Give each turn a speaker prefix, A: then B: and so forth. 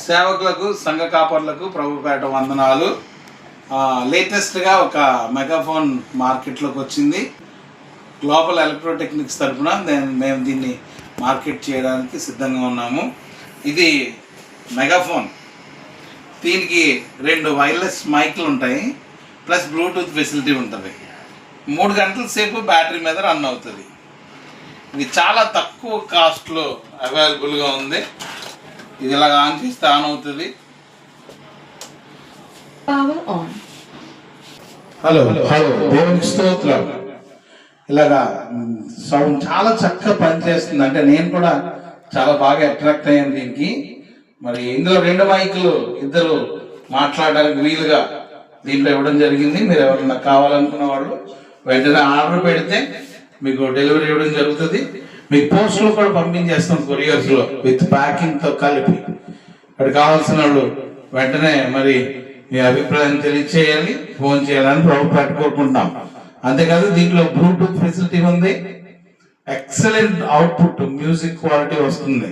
A: సేవకులకు సంఘ కాపర్లకు ప్రభుపేట వందనాలు. లేటెస్ట్గా ఒక మెగాఫోన్ మార్కెట్లోకి వచ్చింది. గ్లోబల్ ఎలక్ట్రోటెక్నిక్స్ తరఫున మేము దీన్ని మార్కెట్ చేయడానికి సిద్ధంగా ఉన్నాము. ఇది మెగాఫోన్. దీనికి 2 వైర్లెస్ మైక్లు ఉంటాయి, ప్లస్ బ్లూటూత్ ఫెసిలిటీ ఉంటుంది. 3 గంటల సేపు బ్యాటరీ మీద రన్ అవుతుంది. ఇది చాలా తక్కువ కాస్ట్లో అవైలబుల్గా ఉంది. ఇది ఇలాగ ఆన్ చేస్తే ఆన్ అవుతుంది. హలో హలో దేవునికి స్తోత్రం. ఇలాగా సౌండ్ చాలా చక్కగా పనిచేస్తుంది. అంటే నేను కూడా చాలా బాగా అట్రాక్ట్ అయ్యాను దీనికి. మరి ఇందులో 2 మైకులు ఇద్దరు మాట్లాడడానికి వీలుగా దీంట్లో ఇవ్వడం జరిగింది. మీరు ఎవరన్నా కావాలనుకున్న వాళ్ళు వెంటనే ఆర్డర్ పెడితే మీకు డెలివరీ ఇవ్వడం జరుగుతుంది. మీకు పోస్ట్లో కూడా పంపించేస్తాం, కొరియర్స్లో విత్ ప్యాకింగ్తో కలిపి. అక్కడ కావాల్సిన వాళ్ళు వెంటనే మరి మీ అభిప్రాయం తెలియచేయాలి, ఫోన్ చేయాలని ప్రభుపేట కోరుకుంటున్నాం. అంతేకాదు దీంట్లో బ్లూటూత్ ఫెసిలిటీ ఉంది. ఎక్సలెంట్ అవుట్పుట్ మ్యూజిక్ క్వాలిటీ వస్తుంది.